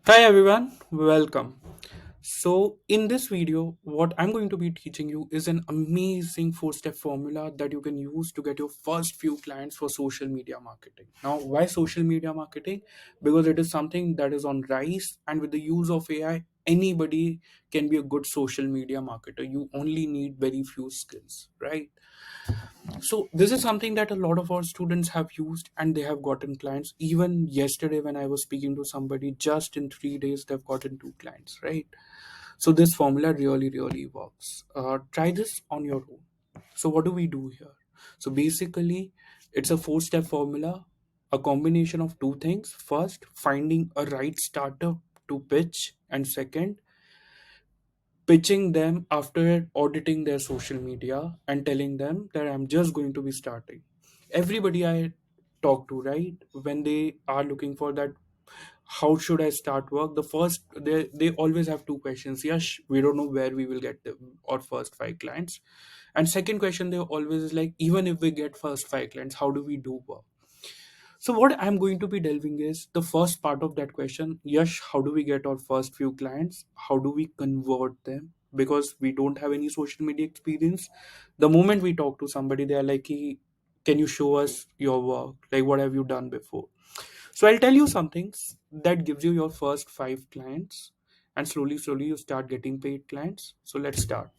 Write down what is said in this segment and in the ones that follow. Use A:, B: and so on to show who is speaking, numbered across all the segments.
A: Hi everyone, welcome. So, in this video, what I'm going to be teaching you is an amazing four-step formula that you can use to get your first few clients for social media marketing. Now, why social media marketing? Because it is something that is on rise, and with the use of AI, anybody can be a good social media marketer. You only need very few skills, right? So this is something that a lot of our students have used and they have gotten clients. Even yesterday when I was speaking to somebody, just in 3 days they've gotten two clients, right? So this formula really works. Try this on your own. So what do we do here? So basically it's a four-step formula, a combination of two things. First, finding a right startup to pitch, and second, pitching them after auditing their social media and telling them that I'm just going to be starting. Everybody I talk to, right, when they are looking for that, how should I start work? The first, they always have two questions. Yes, we don't know where we will get our first five clients. And second question, they always is like, even if we get first five clients, how do we do work? So what I'm going to be delving is the first part of that question. Yes, how do we get our first few clients? How do we convert them? Because we don't have any social media experience. The moment we talk to somebody, they are like, can you show us your work? Like, what have you done before? So I'll tell you some things that gives you your first five clients, and slowly you start getting paid clients. So let's start.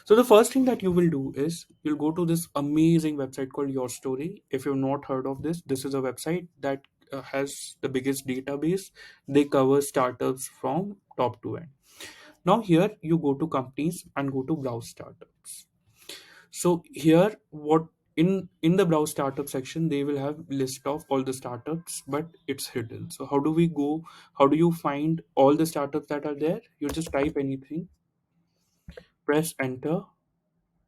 A: So the first thing that you will do is you'll go to this amazing website called Your Story. If you've not heard of this, this is a website that has the biggest database. They cover startups from top to end. Now here you go to companies and go to browse startups. So here what in the browse startup section they will have list of all the startups, but it's hidden. So how do we go? How do you find all the startups that are there? You just type anything, press enter,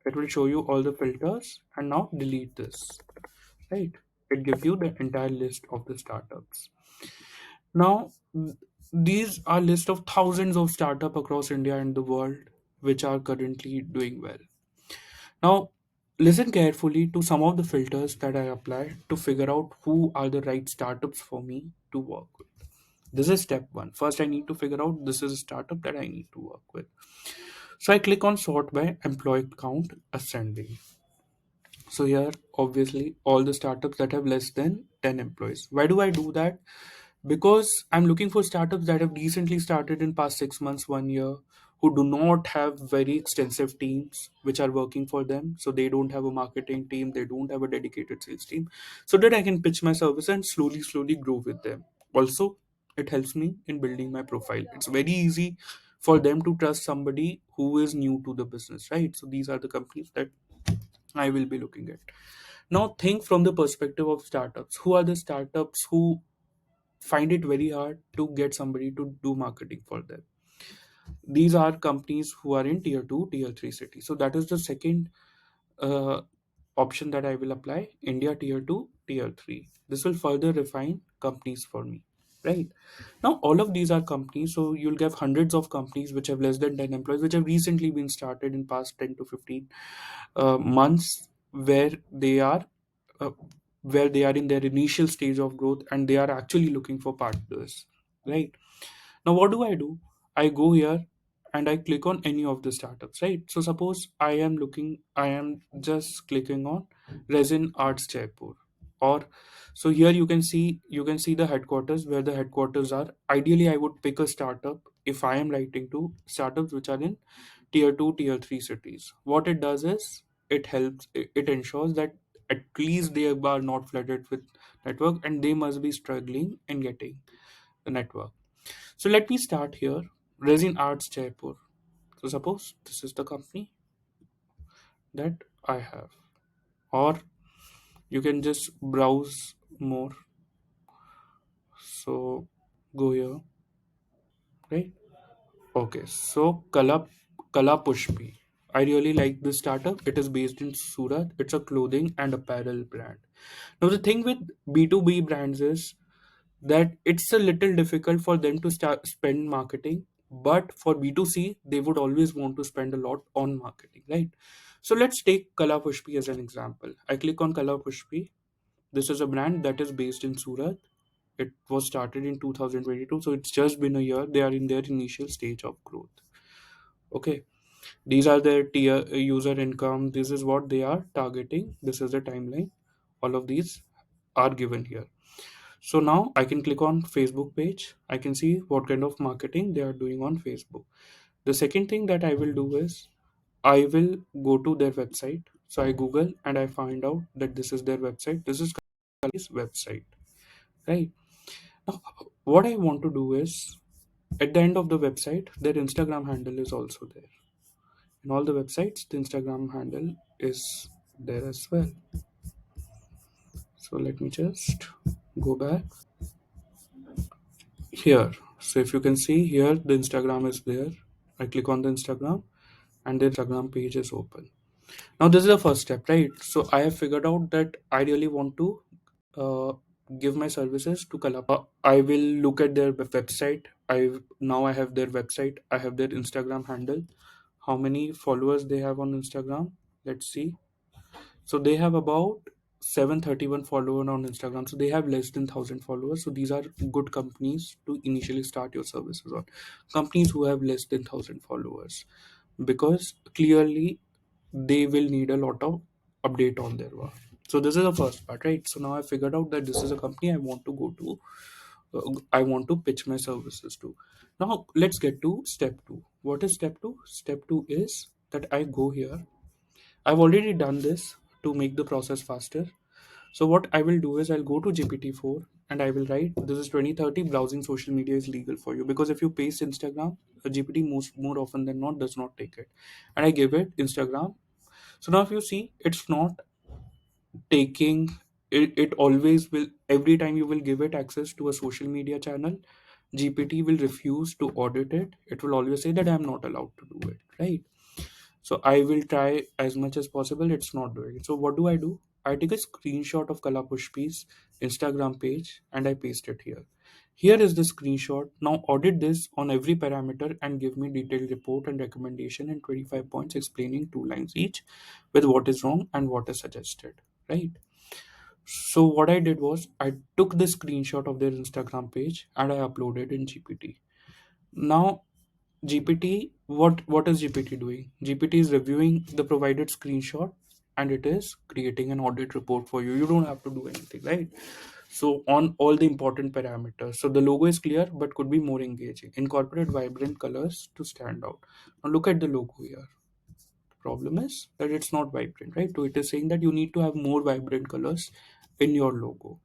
A: it will show you all the filters, and now delete this, right? It gives you the entire list of the startups. Now these are list of thousands of startup across India and the world which are currently doing well. Now listen carefully to some of the filters that I apply to figure out who are the right startups for me to work with. This is step one. First I need to figure out this is a startup that I need to work with. So I click on sort by employee count ascending. So here, obviously, all the startups that have less than 10 employees. Why do I do that? Because I'm looking for startups that have recently started in past 6 months, 1 year, who do not have very extensive teams which are working for them. So they don't have a marketing team, they don't have a dedicated sales team. So that I can pitch my service and slowly grow with them. Also, it helps me in building my profile. It's very easy for them to trust somebody who is new to the business, right? So these are the companies that I will be looking at. Now, think from the perspective of startups. Who are the startups who find it very hard to get somebody to do marketing for them? These are companies who are in tier 2, tier 3 cities. So, that is the second uh, option that I will apply, India tier 2, tier 3. This will further refine companies for me. Right now, all of these are companies, so you'll get hundreds of companies which have less than 10 employees, which have recently been started in past 10 to 15 months, uh, where they are in their initial stage of growth and they are actually looking for partners, right? Now what do? I go here and I click on any of the startups, right? So suppose I am just clicking on Resin Arts Jaipur, or so here you can see the headquarters, where the headquarters are. Ideally I would pick a startup if I am writing to startups which are in tier 2, tier 3 cities. What it does is it ensures that at least they are not flooded with network and they must be struggling in getting the network. So let me start here. Resin Arts Jaipur. So suppose this is the company that I have, or you can just browse more. So go here, right? Okay. So Kala Pushpi. I really like this startup. It is based in Surat. It's a clothing and apparel brand. Now the thing with B2B brands is that it's a little difficult for them to start spend marketing, but for B2C they would always want to spend a lot on marketing, right? So let's take Kala Pushpi as an example. I click on Kala Pushpi. This is a brand that is based in Surat. It was started in 2022, so it's just been a year. They are in their initial stage of growth. Okay, these are their tier user income. This is what they are targeting. This is the timeline. All of these are given here. So now I can click on Facebook page. I can see what kind of marketing they are doing on Facebook. The second thing that I will do is I will go to their website. So I Google and I find out that this is their website. This is company's website, right? Now, what I want to do is at the end of the website, their Instagram handle is also there. In all the websites, the Instagram handle is there as well. So let me just go back here. So if you can see here, the Instagram is there. I click on the Instagram and the Instagram page is open. Now this is the first step, right? So I have figured out that I really want to uh, give my services to Kalapa. I will look at their website. I have their website. I have their Instagram handle. How many followers they have on Instagram? Let's see. So they have about 731 followers on Instagram. So they have less than 1,000 followers. So these are good companies to initially start your services on. Companies who have less than 1,000 followers, because clearly they will need a lot of update on their work. So this is the first part, right? So now I figured out that this is a company I want to go to. I want to pitch my services to. Now let's get to step two. What is step two? Step two is that I go here. I've already done this to make the process faster. So what I will do is I'll go to GPT-4 and I will write, this is 2030, browsing social media is legal for you. Because if you paste Instagram, GPT more often than not does not take it. And I give it Instagram. So now if you see, it's not taking it always will. Every time you will give it access to a social media channel, GPT will refuse to audit it. It will always say that I am not allowed to do it, right? So I will try as much as possible. It's not doing it. So what do? I take a screenshot of Kala Pushpi's Instagram page and I paste it here. Here is the screenshot. Now audit this on every parameter and give me detailed report and recommendation in 25 points explaining 2 lines each with what is wrong and what is suggested. Right. So what I did was I took the screenshot of their Instagram page and I uploaded in GPT. Now GPT, what is GPT doing? GPT is reviewing the provided screenshot and it is creating an audit report for you. You don't have to do anything, right? So on all the important parameters. So the logo is clear but could be more engaging. Incorporate vibrant colors to stand out. Now look at the logo here. Problem is that it's not vibrant, right? So it is saying that you need to have more vibrant colors in your logo.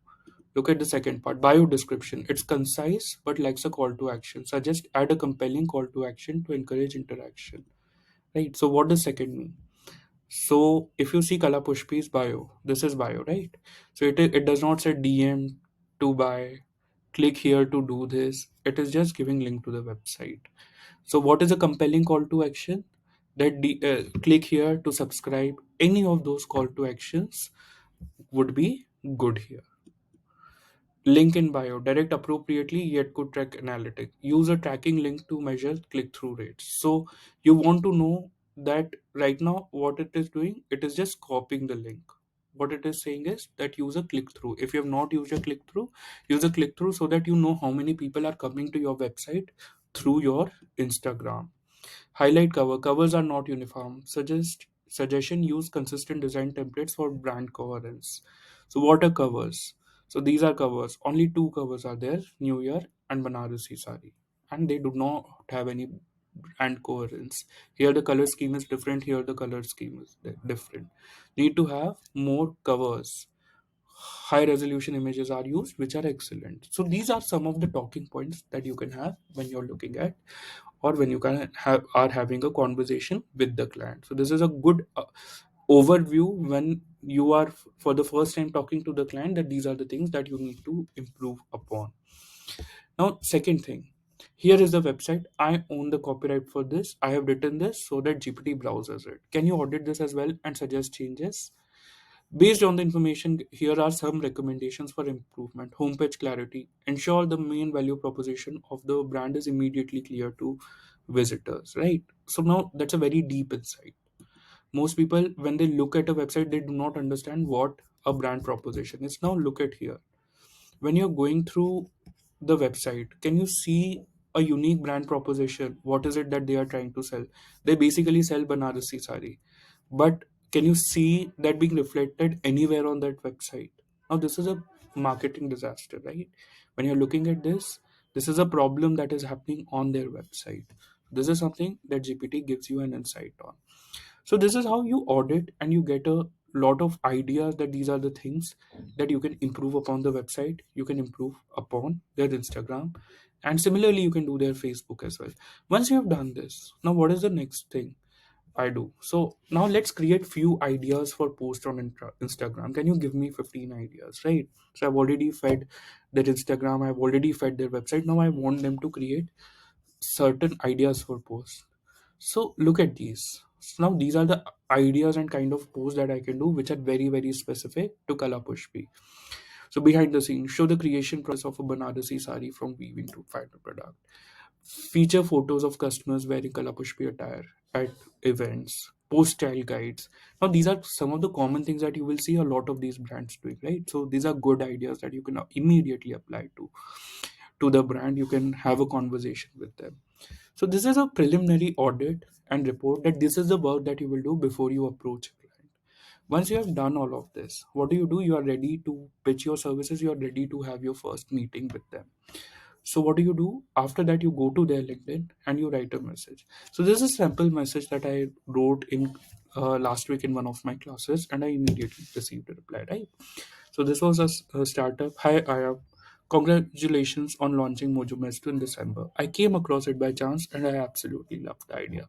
A: Look at the second part, bio description. It's concise but lacks a call to action. Suggest add a compelling call to action to encourage interaction. Right. So what does second mean? So if you see Kala Pushpi's bio, this is bio, right? So it does not say DM to buy, click here to do this. It is just giving link to the website. So what is a compelling call to action? That click here to subscribe. Any of those call to actions would be good here. Link in bio, direct appropriately yet could track analytic. Use a tracking link to measure click-through rates. So you want to know that right now what it is doing, it is just copying the link. What it is saying is that use a click-through. If you have not used a click-through, use a click-through so that you know how many people are coming to your website through your Instagram. Highlight cover. Covers are not uniform. Suggestion use consistent design templates for brand coherence. So what are covers? So these are covers. Only two covers are there: New Year and Banarasi Sari, and they do not have any brand coherence. Here the color scheme is different. Here the color scheme is different. Need to have more covers. High resolution images are used, which are excellent. So these are some of the talking points that you can have when you're looking at or when you can have are having a conversation with the client. So this is a good overview when you are for the first time talking to the client, that these are the things that you need to improve upon. Now second thing, here is the website. I own the copyright for this. I have written this so that GPT browses it. Can you audit this as well and suggest changes? Based on the information, here are some recommendations for improvement. Homepage clarity. Ensure the main value proposition of the brand is immediately clear to visitors, right? So now that's a very deep insight. Most people, when they look at a website, they do not understand what a brand proposition is. Now look at here. when you're going through the website, can you see a unique brand proposition? What is it that they are trying to sell? They basically sell Banarasi sari, but can you see that being reflected anywhere on that website? Now, this is a marketing disaster, right? When you're looking at this is a problem that is happening on their website. This is something that GPT gives you an insight on. So this is how you audit and you get a lot of ideas that these are the things that you can improve upon the website, you can improve upon their Instagram, and similarly you can do their Facebook as well. Once you have done this, now what is the next thing I do? So now let's create few ideas for post on Instagram. Can you give me 15 ideas, right? So I've already fed their Instagram, I've already fed their website. Now I want them to create certain ideas for posts. So look at these. So now these are the ideas and kind of posts that I can do, which are very, very specific to Kala Pushpi. So behind the scenes, show the creation process of a Banarasi sari from weaving to final product. Feature photos of customers wearing Kala Pushpi attire at events. Post style guides. Now these are some of the common things that you will see a lot of these brands doing, right? So these are good ideas that you can immediately apply to the brand. You can have a conversation with them. So this is a preliminary audit and report that this is the work that you will do before you approach a client. Once you have done all of this, what do? You are ready to pitch your services, you are ready to have your first meeting with them. So what do you do? After that, you go to their LinkedIn and you write a message. So this is a sample message that I wrote in last week in one of my classes, and I immediately received a reply, right? So this was a startup. Hi, I am. Congratulations on launching Mojo Mesto in December. I came across it by chance and I absolutely loved the idea.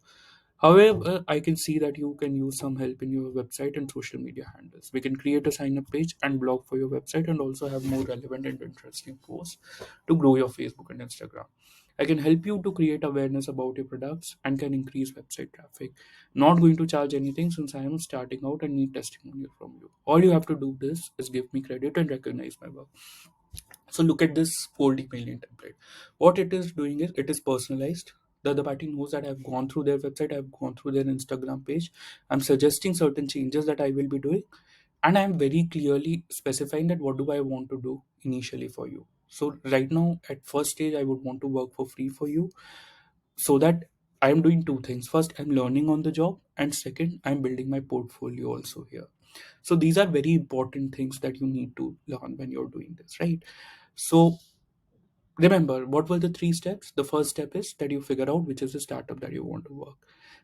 A: However, I can see that you can use some help in your website and social media handles. We can create a sign up page and blog for your website and also have more relevant and interesting posts to grow your Facebook and Instagram. I can help you to create awareness about your products and can increase website traffic. Not going to charge anything since I am starting out and need testimonial from you. All you have to do this is give me credit and recognize my work. So look at this cold emailing template. What it is doing is it is personalized. The other party knows that I've gone through their website, I've gone through their Instagram page. I'm suggesting certain changes that I will be doing, and I'm very clearly specifying that what do I want to do initially for you. So right now, at first stage, I would want to work for free for you, so that I am doing two things. First, I'm learning on the job, and second, I'm building my portfolio also here. So these are very important things that you need to learn when you're doing this, right? So remember, what were the three steps? The first step is that you figure out which is the startup that you want to work.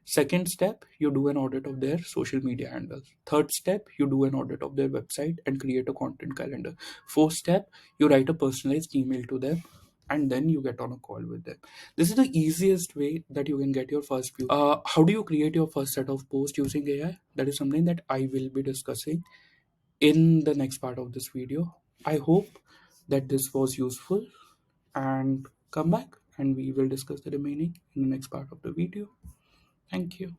A: Second step, you do an audit of their social media handles. Third step, you do an audit of their website and create a content calendar. Fourth step, you write a personalized email to them and then you get on a call with them. This is the easiest way that you can get your first view. How do you create your first set of posts using AI? That is something that I will be discussing in the next part of this video. I hope that this was useful, and come back and we will discuss the remaining in the next part of the video. Thank you.